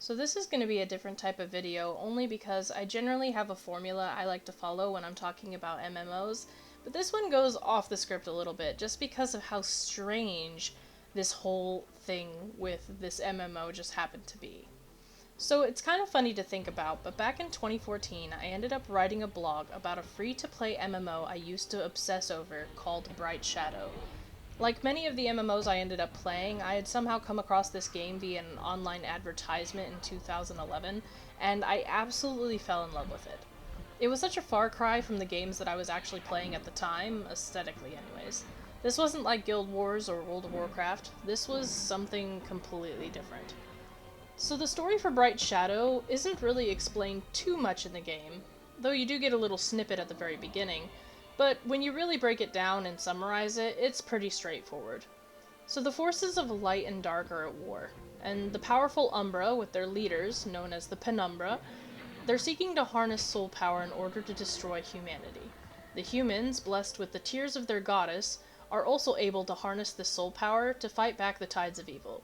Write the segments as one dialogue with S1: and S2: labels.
S1: So this is going to be a different type of video only because I generally have a formula I like to follow when I'm talking about MMOs, but this one goes off the script a little bit just because of how strange this whole thing with this MMO just happened to be. So it's kind of funny to think about, but back in 2014 I ended up writing a blog about a free-to-play MMO I used to obsess over called Bright Shadow. Like many of the MMOs I ended up playing, I had somehow come across this game via an online advertisement in 2011, and I absolutely fell in love with it. It was such a far cry from the games that I was actually playing at the time, aesthetically anyways. This wasn't like Guild Wars or World of Warcraft, this was something completely different. So the story for Bright Shadow isn't really explained too much in the game, though you do get a little snippet at the very beginning, but when you really break it down and summarize it, it's pretty straightforward. So the forces of light and dark are at war, and the powerful Umbra, with their leaders, known as the Penumbra, they're seeking to harness soul power in order to destroy humanity. The humans, blessed with the tears of their goddess, are also able to harness this soul power to fight back the tides of evil.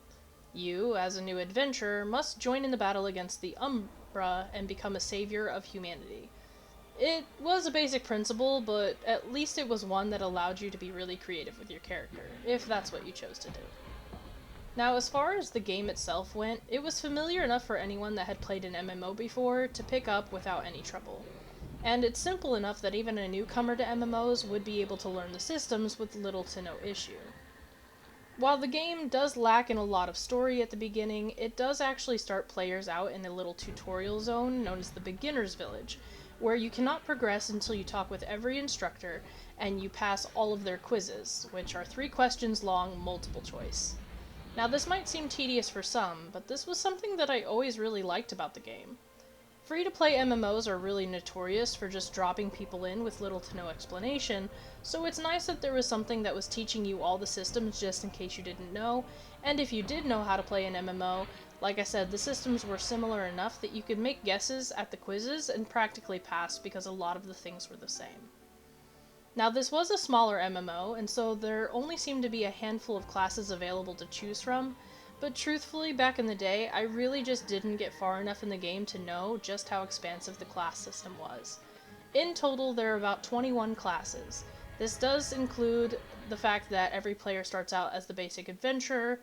S1: You, as a new adventurer, must join in the battle against the Umbra and become a savior of humanity. It was a basic principle, but at least it was one that allowed you to be really creative with your character, if that's what you chose to do. Now, as far as the game itself went, it was familiar enough for anyone that had played an MMO before to pick up without any trouble. And it's simple enough that even a newcomer to MMOs would be able to learn the systems with little to no issue. While the game does lack in a lot of story at the beginning, it does actually start players out in a little tutorial zone known as the Beginner's Village, where you cannot progress until you talk with every instructor and you pass all of their quizzes, which are 3 questions long, multiple choice. Now this might seem tedious for some, but this was something that I always really liked about the game. Free-to-play MMOs are really notorious for just dropping people in with little to no explanation, so it's nice that there was something that was teaching you all the systems just in case you didn't know, and if you did know how to play an MMO, like I said, the systems were similar enough that you could make guesses at the quizzes and practically pass because a lot of the things were the same. Now this was a smaller MMO, and so there only seemed to be a handful of classes available to choose from, but truthfully, back in the day, I really just didn't get far enough in the game to know just how expansive the class system was. In total, there are about 21 classes. This does include the fact that every player starts out as the basic adventurer,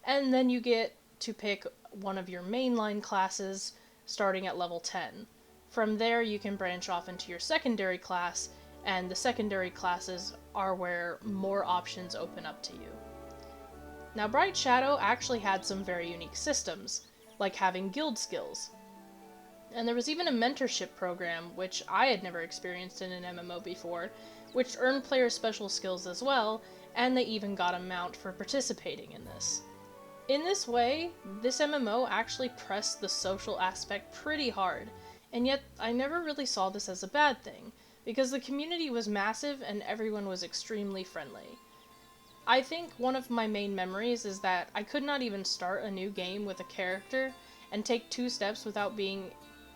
S1: and then you get to pick one of your mainline classes starting at level 10. From there, you can branch off into your secondary class, and the secondary classes are where more options open up to you. Now, Bright Shadow actually had some very unique systems, like having guild skills. And there was even a mentorship program, which I had never experienced in an MMO before, which earned players special skills as well, and they even got a mount for participating in this. In this way, this MMO actually pressed the social aspect pretty hard, and yet I never really saw this as a bad thing, because the community was massive and everyone was extremely friendly. I think one of my main memories is that I could not even start a new game with a character and take 2 steps without being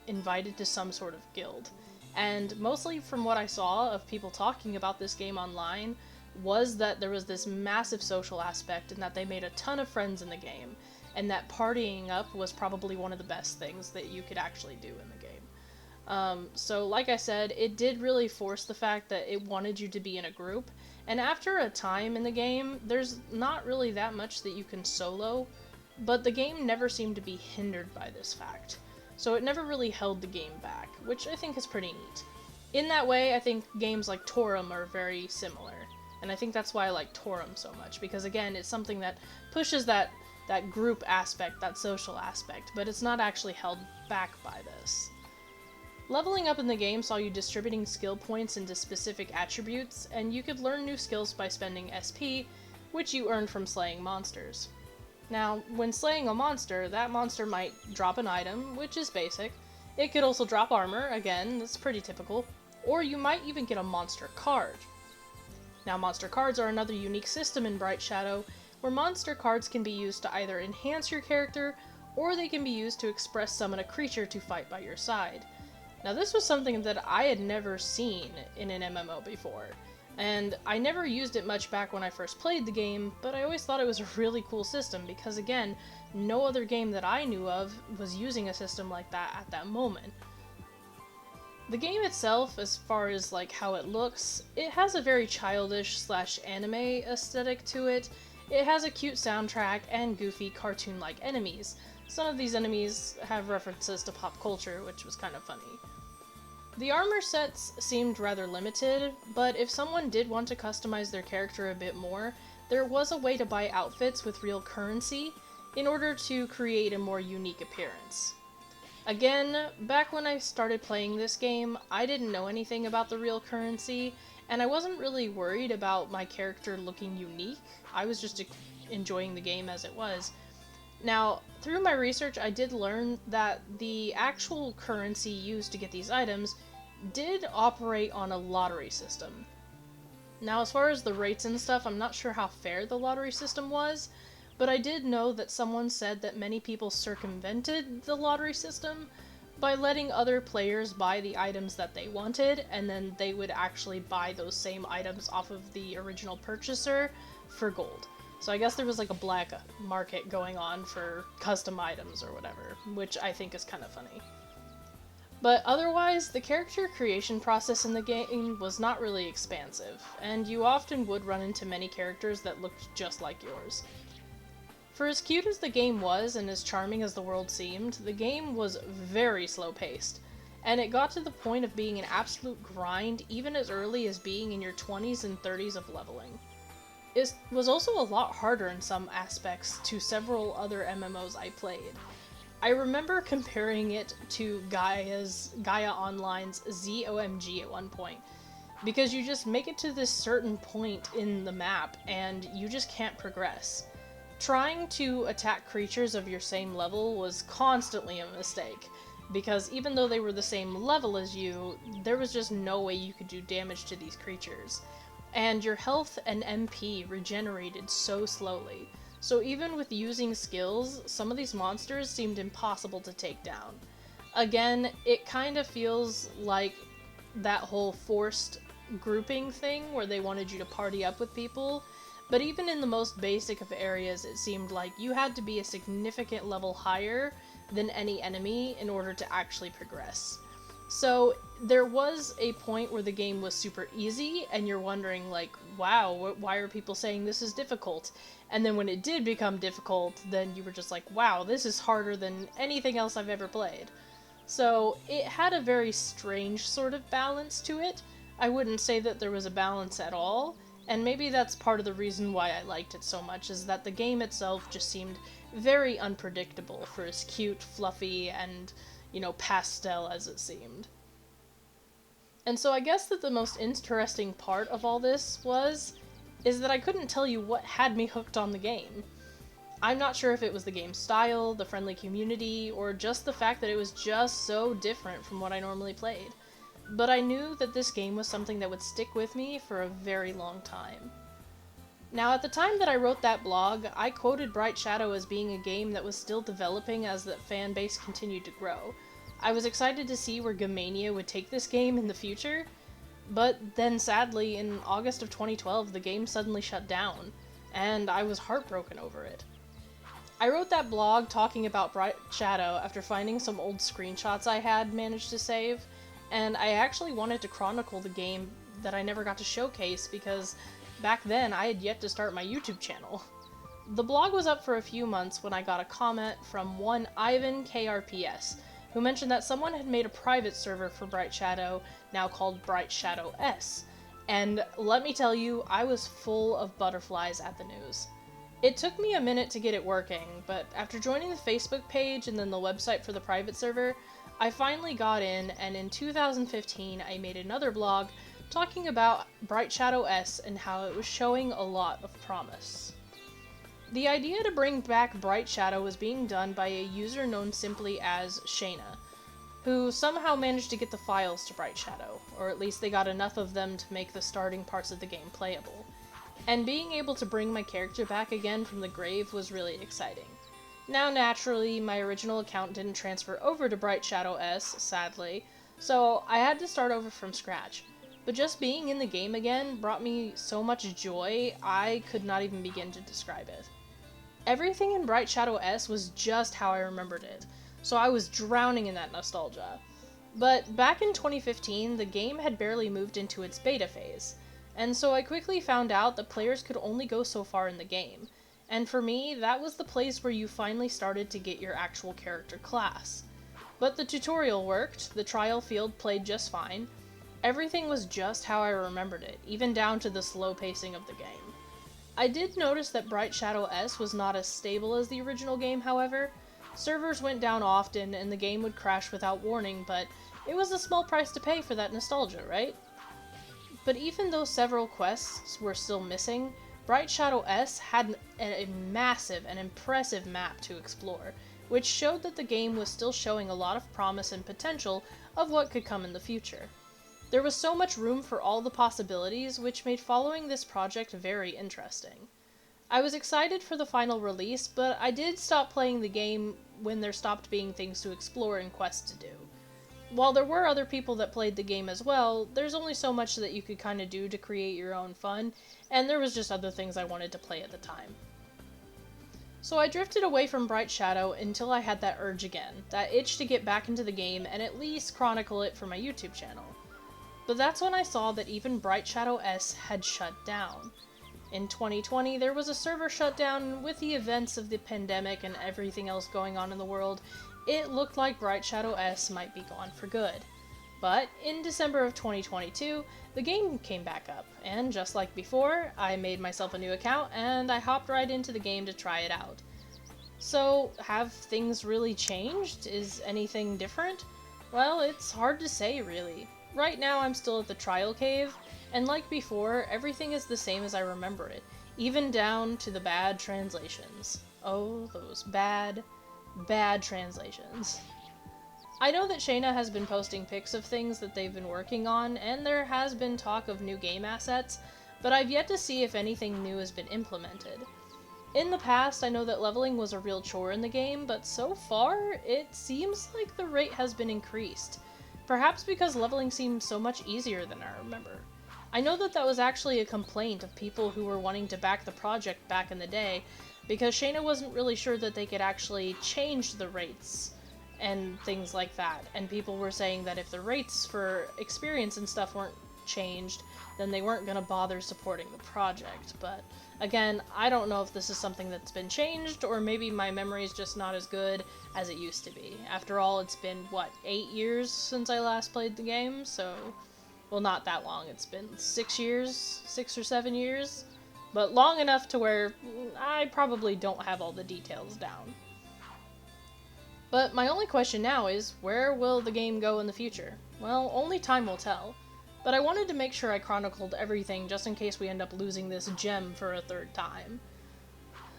S1: invited to some sort of guild. And mostly from what I saw of people talking about this game online was that there was this massive social aspect and that they made a ton of friends in the game, and that partying up was probably one of the best things that you could actually do in the game. So like I said, it did really force the fact that it wanted you to be in a group, and after a time in the game, there's not really that much that you can solo, but the game never seemed to be hindered by this fact. So it never really held the game back, which I think is pretty neat. In that way, I think games like Torum are very similar, and I think that's why I like Torum so much, because again, it's something that pushes that group aspect, that social aspect, but it's not actually held back by this. Leveling up in the game saw you distributing skill points into specific attributes, and you could learn new skills by spending SP, which you earned from slaying monsters. Now, when slaying a monster, that monster might drop an item, which is basic. It could also drop armor, again, that's pretty typical, or you might even get a monster card. Now, monster cards are another unique system in Bright Shadow, where monster cards can be used to either enhance your character, or they can be used to express summon a creature to fight by your side. Now this was something that I had never seen in an MMO before. And I never used it much back when I first played the game, but I always thought it was a really cool system because, again, no other game that I knew of was using a system like that at that moment. The game itself, as far as like how it looks, it has a very childish / anime aesthetic to it. It has a cute soundtrack and goofy cartoon-like enemies. Some of these enemies have references to pop culture, which was kind of funny. The armor sets seemed rather limited, but if someone did want to customize their character a bit more, there was a way to buy outfits with real currency in order to create a more unique appearance. Again, back when I started playing this game, I didn't know anything about the real currency, and I wasn't really worried about my character looking unique. I was just enjoying the game as it was. Now, through my research, I did learn that the actual currency used to get these items did operate on a lottery system. Now, as far as the rates and stuff, I'm not sure how fair the lottery system was, but I did know that someone said that many people circumvented the lottery system by letting other players buy the items that they wanted, and then they would actually buy those same items off of the original purchaser for gold. So I guess there was like a black market going on for custom items or whatever, which I think is kind of funny. But otherwise, the character creation process in the game was not really expansive, and you often would run into many characters that looked just like yours. For as cute as the game was, and as charming as the world seemed, the game was very slow-paced, and it got to the point of being an absolute grind even as early as being in your 20s and 30s of leveling. It was also a lot harder in some aspects to several other MMOs I played. I remember comparing it to Gaia Online's ZOMG at one point, because you just make it to this certain point in the map and you just can't progress. Trying to attack creatures of your same level was constantly a mistake, because even though they were the same level as you, there was just no way you could do damage to these creatures. And your health and MP regenerated so slowly, so even with using skills, some of these monsters seemed impossible to take down. Again, it kind of feels like that whole forced grouping thing where they wanted you to party up with people. But even in the most basic of areas, it seemed like you had to be a significant level higher than any enemy in order to actually progress. So there was a point where the game was super easy, and you're wondering like, wow, why are people saying this is difficult? And then when it did become difficult, then you were just like, wow, this is harder than anything else I've ever played. So it had a very strange sort of balance to it. I wouldn't say that there was a balance at all. And maybe that's part of the reason why I liked it so much, is that the game itself just seemed very unpredictable for as cute, fluffy, and, pastel as it seemed. And so I guess that the most interesting part of all this is that I couldn't tell you what had me hooked on the game. I'm not sure if it was the game's style, the friendly community, or just the fact that it was just so different from what I normally played. But I knew that this game was something that would stick with me for a very long time. Now, at the time that I wrote that blog, I quoted Bright Shadow as being a game that was still developing as the fan base continued to grow. I was excited to see where Gamania would take this game in the future, but then sadly, in August of 2012, the game suddenly shut down, and I was heartbroken over it. I wrote that blog talking about Bright Shadow after finding some old screenshots I had managed to save, and I actually wanted to chronicle the game that I never got to showcase because back then I had yet to start my YouTube channel. The blog was up for a few months when I got a comment from one Ivan KRPS, who mentioned that someone had made a private server for Bright Shadow, now called Bright Shadow S, and let me tell you, I was full of butterflies at the news. It took me a minute to get it working, but after joining the Facebook page and then the website for the private server, I finally got in, and in 2015 I made another blog talking about Bright Shadow S and how it was showing a lot of promise. The idea to bring back Bright Shadow was being done by a user known simply as Shayna, who somehow managed to get the files to Bright Shadow, or at least they got enough of them to make the starting parts of the game playable. And being able to bring my character back again from the grave was really exciting. Now, naturally, my original account didn't transfer over to Bright Shadow S, sadly, so I had to start over from scratch. but just being in the game again brought me so much joy I could not even begin to describe it. Everything in Bright Shadow S was just how I remembered it, so I was drowning in that nostalgia. But back in 2015, the game had barely moved into its beta phase, and so I quickly found out that players could only go so far in the game, and for me, that was the place where you finally started to get your actual character class. But the tutorial worked, the trial field played just fine, everything was just how I remembered it, even down to the slow pacing of the game. I did notice that Bright Shadow S was not as stable as the original game, however. Servers went down often and the game would crash without warning, but it was a small price to pay for that nostalgia, right? But even though several quests were still missing, Bright Shadow S had a massive and impressive map to explore, which showed that the game was still showing a lot of promise and potential of what could come in the future. There was so much room for all the possibilities, which made following this project very interesting. I was excited for the final release, but I did stop playing the game when there stopped being things to explore and quests to do. While there were other people that played the game as well, there's only so much that you could kind of do to create your own fun, and there was just other things I wanted to play at the time. So I drifted away from Bright Shadow until I had that urge again, that itch to get back into the game and at least chronicle it for my YouTube channel. But that's when I saw that even Bright Shadow S had shut down. In 2020, there was a server shutdown with the events of the pandemic and everything else going on in the world. It looked like Bright Shadow S might be gone for good. But in December of 2022, the game came back up, and just like before, I made myself a new account and I hopped right into the game to try it out. So, have things really changed? Is anything different? Well, it's hard to say, really. Right now I'm still at the trial cave, and like before, everything is the same as I remember it, even down to the bad translations. Oh, those bad translations. I know that Shayna has been posting pics of things that they've been working on, and there has been talk of new game assets, but I've yet to see if anything new has been implemented. In the past, I know that leveling was a real chore in the game, but so far, it seems like the rate has been increased. Perhaps because leveling seems so much easier than I remember. I know that that was actually a complaint of people who were wanting to back the project back in the day, because Shayna wasn't really sure that they could actually change the rates and things like that, and people were saying that if the rates for experience and stuff weren't changed, then they weren't going to bother supporting the project. But again, I don't know if this is something that's been changed, or maybe my memory is just not as good as it used to be. After all, it's been, 8 years since I last played the game, so, well, not that long. It's been 6 years, 6 or 7 years, but long enough to where I probably don't have all the details down. But my only question now is, where will the game go in the future? Well, only time will tell. But I wanted to make sure I chronicled everything just in case we end up losing this gem for a third time.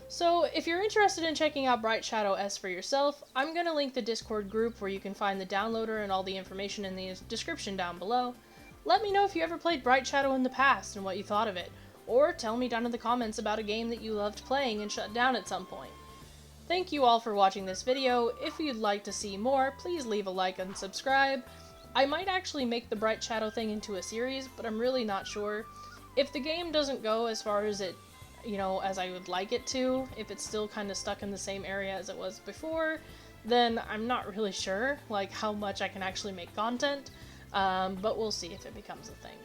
S1: So, if you're interested in checking out Bright Shadow S for yourself, I'm going to link the Discord group where you can find the downloader and all the information in the description down below. Let me know if you ever played Bright Shadow in the past and what you thought of it, or tell me down in the comments about a game that you loved playing and shut down at some point. Thank you all for watching this video. If you'd like to see more, please leave a like and subscribe. I might actually make the Bright Shadow thing into a series, but I'm really not sure. If the game doesn't go as far as it, as I would like it to, if it's still kind of stuck in the same area as it was before, then I'm not really sure, how much I can actually make content, but we'll see if it becomes a thing.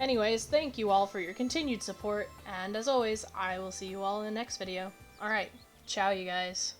S1: Anyways, thank you all for your continued support, and as always, I will see you all in the next video. Alright, ciao you guys.